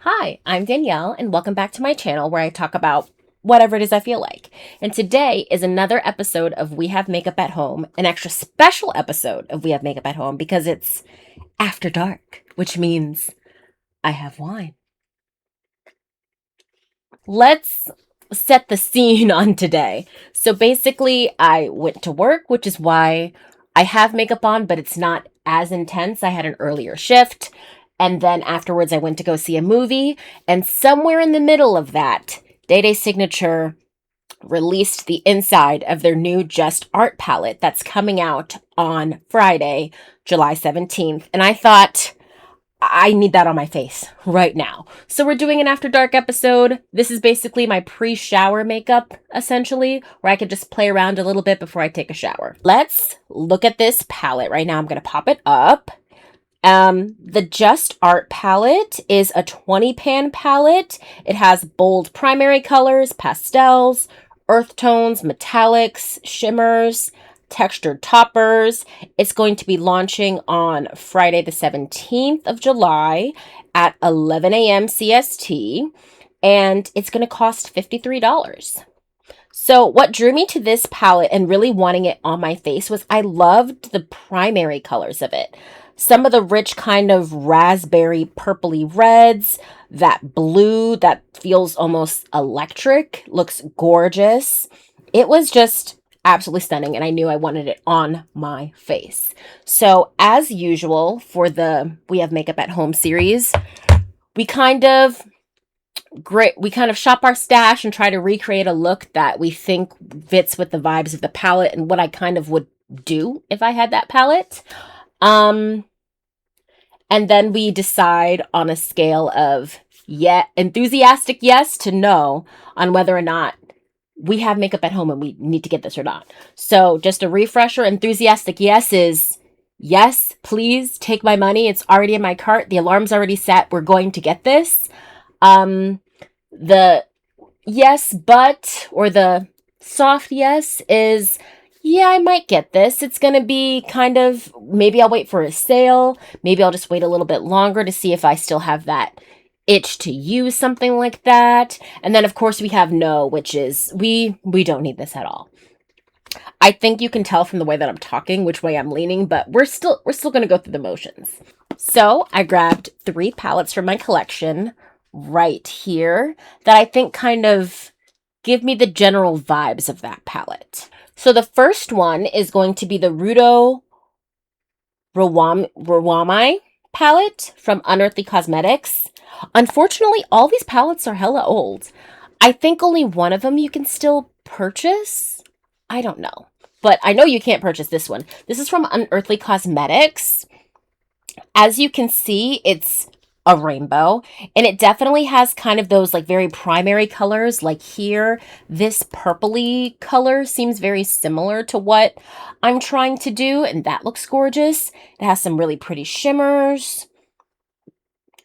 Hi, I'm Danielle, and welcome back to my channel where I talk about whatever it is I feel like. And today is another episode of We Have Makeup at Home, an extra special episode of We Have Makeup at Home because it's after dark, which means I have wine. Let's set the scene on today. So basically, I went to work, which is why I have makeup on, but it's not as intense. I had an earlier shift. And then afterwards, I went to go see a movie. And somewhere in the middle of that, Dede Signature released the inside of their new Just Art palette that's coming out on Friday, July 17th. And I thought, I need that on my face right now. So we're doing an after dark episode. This is basically my pre-shower makeup, essentially, where I could just play around a little bit before I take a shower. Let's look at this palette right now. I'm going to pop it up. The Just Art palette is a 20 pan palette. It has bold primary colors, pastels, earth tones, metallics, shimmers, textured toppers. It's going to be launching on Friday the 17th of July at 11 a.m. CST, and it's going to cost $53. So what drew me to this palette and really wanting it on my face was I loved the primary colors of it. Some of the rich kind of raspberry purpley reds, that blue that feels almost electric, looks gorgeous. It was just absolutely stunning, and I knew I wanted it on my face. So as usual for the We Have Makeup at Home series, we kind of shop our stash and try to recreate a look that we think fits with the vibes of the palette and what I kind of would do if I had that palette. And then we decide on a scale of enthusiastic yes to no on whether or not we have makeup at home and we need to get this or not. So just a refresher, enthusiastic yes is yes, please take my money. It's already in my cart. The alarm's already set. We're going to get this. The yes, but, or the soft yes is, yeah, I might get this. It's going to be kind of, maybe I'll wait for a sale. Maybe I'll just wait a little bit longer to see if I still have that itch to use something like that. And then of course we have no, which is we don't need this at all. I think you can tell from the way that I'm talking which way I'm leaning, but we're still going to go through the motions. So I grabbed 3 palettes from my collection right here that I think kind of give me the general vibes of that palette. So the first one is going to be the Rudo Rawamai palette from Unearthly Cosmetics. Unfortunately, all these palettes are hella old. I think only one of them you can still purchase. I don't know. But I know you can't purchase this one. This is from Unearthly Cosmetics. As you can see, it's a rainbow, and it definitely has kind of those like very primary colors. Like here, this purpley color seems very similar to what I'm trying to do, and that looks gorgeous. It has some really pretty shimmers.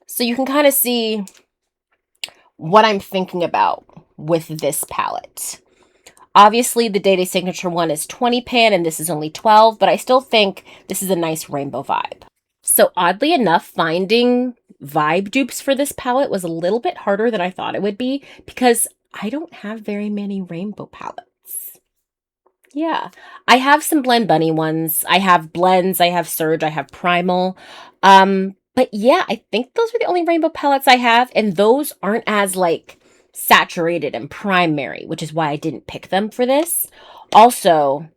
So you can kind of see what I'm thinking about with this palette. Obviously, the Dede Signature one is 20 pan, and this is only 12, but I still think this is a nice rainbow vibe. So oddly enough, finding vibe dupes for this palette was a little bit harder than I thought it would be because I don't have very many rainbow palettes. Yeah, I have some Blend Bunny ones. I have blends, I have Surge, I have Primal. But yeah, I think those are the only rainbow palettes I have, and those aren't as like saturated and primary, which is why I didn't pick them for this. Also,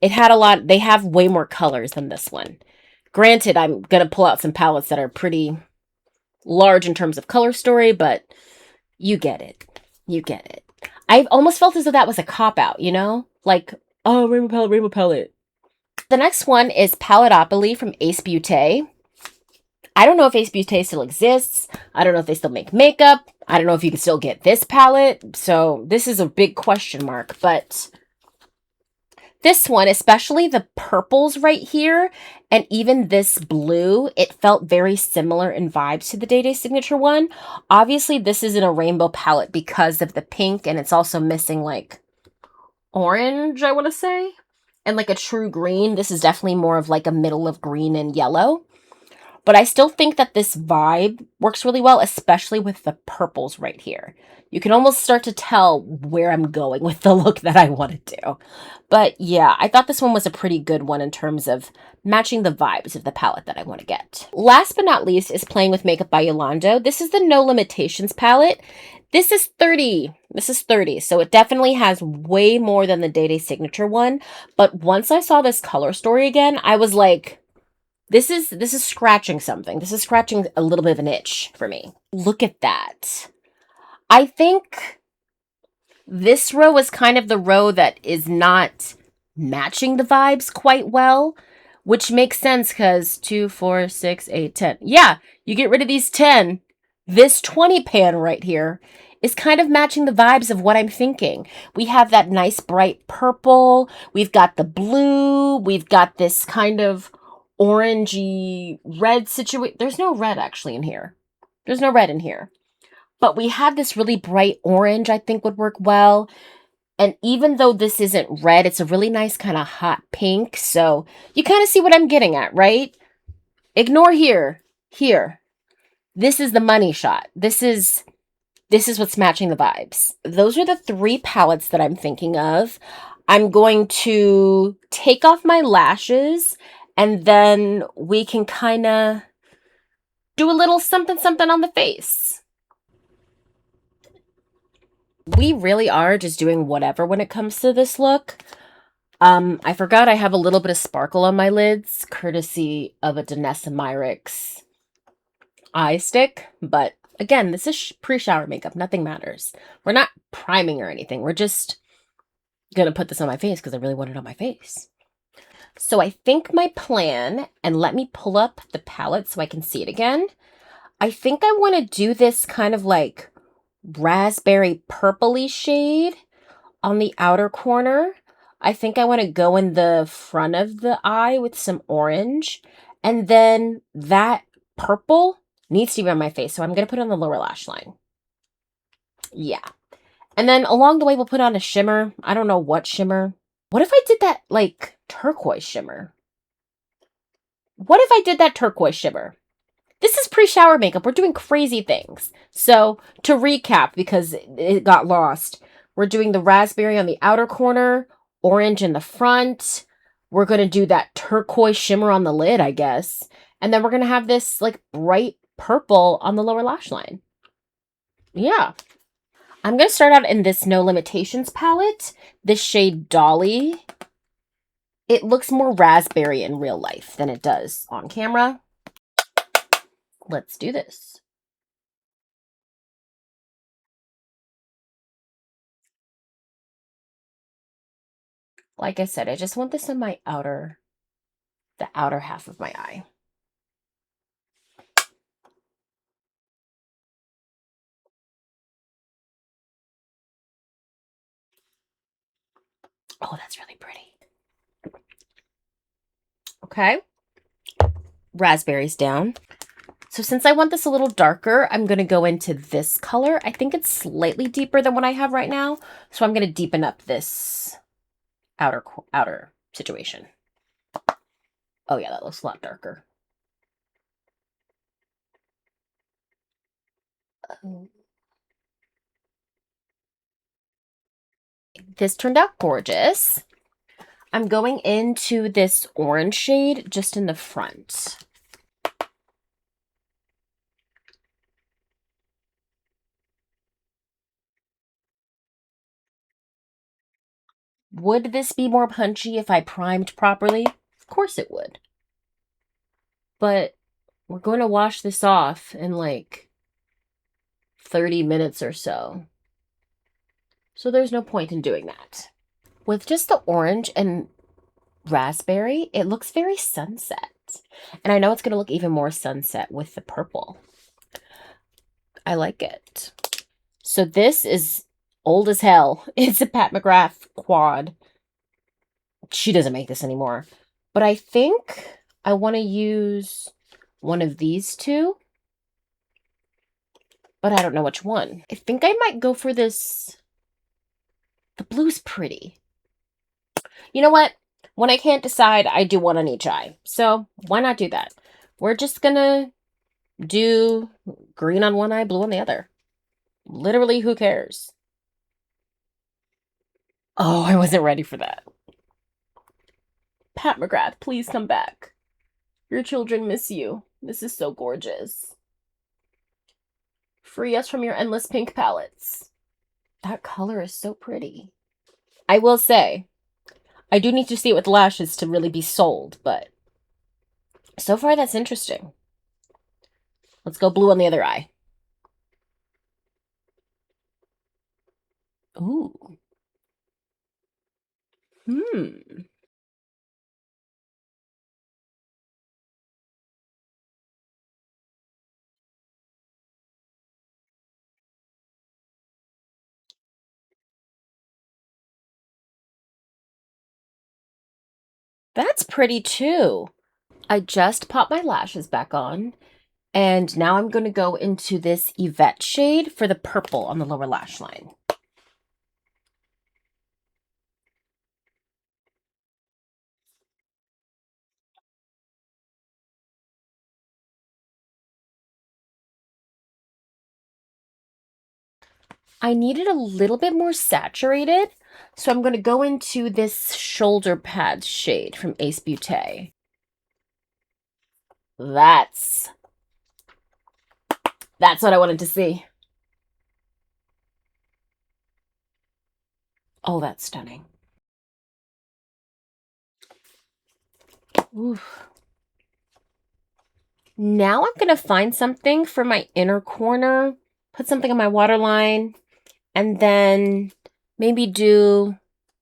they have way more colors than this one. Granted, I'm going to pull out some palettes that are pretty large in terms of color story, but you get it. You get it. I almost felt as though that was a cop-out, you know? Like, oh, rainbow palette, rainbow palette. The next one is Palettopoly from Ace Beauté. I don't know if Ace Beauté still exists. I don't know if they still make makeup. I don't know if you can still get this palette. So this is a big question mark, but this one, especially the purples right here, and even this blue, it felt very similar in vibes to the Dede Signature one. Obviously, this isn't a rainbow palette because of the pink, and it's also missing, like, orange, I want to say, and, like, a true green. This is definitely more of, like, a middle of green and yellow. But I still think that this vibe works really well, especially with the purples right here. You can almost start to tell where I'm going with the look that I want to do. But yeah, I thought this one was a pretty good one in terms of matching the vibes of the palette that I want to get. Last but not least is Playing with Makeup by Yolando. This is the No Limitations palette. This is 30. This is 30, so it definitely has way more than the Dede Signature one. But once I saw this color story again, I was like, this is scratching something. This is scratching a little bit of an itch for me. Look at that. I think this row is kind of the row that is not matching the vibes quite well, which makes sense because 2, 4, 6, 8, 10. Yeah, you get rid of these 10. This 20 pan right here is kind of matching the vibes of what I'm thinking. We have that nice bright purple. We've got the blue. We've got this kind of orangey red situation. There's no red actually in here. There's no red in here. But we have this really bright orange I think would work well. And even though this isn't red, it's a really nice kind of hot pink. So you kind of see what I'm getting at, right? Ignore here. Here. This is the money shot. This is what's matching the vibes. Those are the 3 palettes that I'm thinking of. I'm going to take off my lashes and then we can kind of do a little something something on the face. We really are just doing whatever when it comes to this look. I forgot I have a little bit of sparkle on my lids, courtesy of a dedessignature eye stick, but again, this is pre-shower makeup. Nothing matters. We're not priming or anything. We're just gonna put this on my face because I really want it on my face. So I think my plan, and let me pull up the palette so I can see it again. I think I want to do this kind of like raspberry purpley shade on the outer corner. I think I want to go in the front of the eye with some orange. And then that purple needs to be on my face. So I'm going to put it on the lower lash line. Yeah. And then along the way, we'll put on a shimmer. I don't know what shimmer. What if I did that like turquoise shimmer? What if I did that turquoise shimmer? This is pre-shower makeup. We're doing crazy things. So to recap, because it got lost, we're doing the raspberry on the outer corner, orange in the front. We're going to do that turquoise shimmer on the lid, I guess. And then we're going to have this like bright purple on the lower lash line. Yeah. I'm going to start out in this No Limitations palette, this shade Dolly. It looks more raspberry in real life than it does on camera. Let's do this. Like I said, I just want this on my the outer half of my eye. Oh, that's really pretty. Okay. Raspberries down. So since I want this a little darker, I'm going to go into this color. I think it's slightly deeper than what I have right now. So I'm going to deepen up this outer situation. Oh yeah, that looks a lot darker. This turned out gorgeous. I'm going into this orange shade just in the front. Would this be more punchy if I primed properly? Of course it would. But we're going to wash this off in like 30 minutes or so. So there's no point in doing that. With just the orange and raspberry, it looks very sunset. And I know it's going to look even more sunset with the purple. I like it. So this is old as hell. It's a Pat McGrath quad. She doesn't make this anymore. But I think I want to use one of these two. But I don't know which one. I think I might go for this. The blue's pretty. You know what? When I can't decide, I do one on each eye. So why not do that? we're just gonna do green on one eye, blue on the other. Literally, who cares? Oh, I wasn't ready for that. Pat McGrath, please come back. Your children miss you. This is so gorgeous. Free us from your endless pink palettes. That color is so pretty. I will say, I do need to see it with lashes to really be sold, but so far that's interesting. Let's go blue on the other eye. Ooh. That's pretty too. I just popped my lashes back on, and now I'm going to go into this Yvette shade for the purple on the lower lash line. I need it a little bit more saturated, so I'm going to go into this shoulder pad shade from Ace Beauté. That's what I wanted to see. Oh, that's stunning. Oof. Now I'm going to find something for my inner corner, put something on my waterline, and then maybe do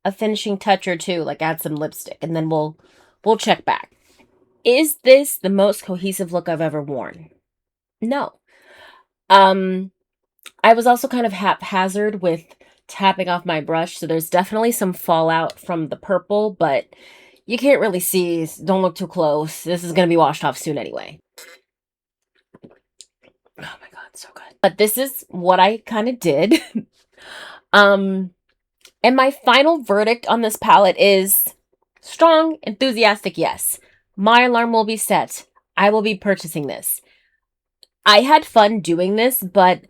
a finishing touch or two, like add some lipstick, and then we'll check back. Is this the most cohesive look I've ever worn? No. I was also kind of haphazard with tapping off my brush, so there's definitely some fallout from the purple, but you can't really see. Don't look too close. This is going to be washed off soon anyway. Oh my god, so good. But this is what I kind of did. And my final verdict on this palette is strong, enthusiastic, yes. My alarm will be set. I will be purchasing this. I had fun doing this, but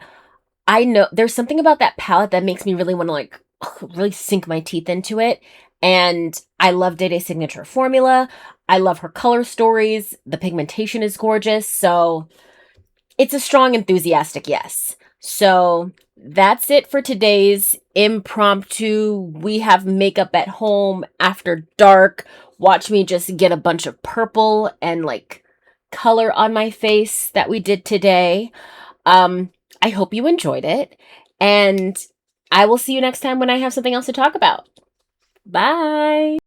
I know there's something about that palette that makes me really want to like really sink my teeth into it. And I love Dede's signature formula. I love her color stories. The pigmentation is gorgeous. So it's a strong, enthusiastic yes. So that's it for today's impromptu. We have makeup at home after dark. Watch me just get a bunch of purple and like color on my face that we did today. I hope you enjoyed it, and I will see you next time when I have something else to talk about. Bye.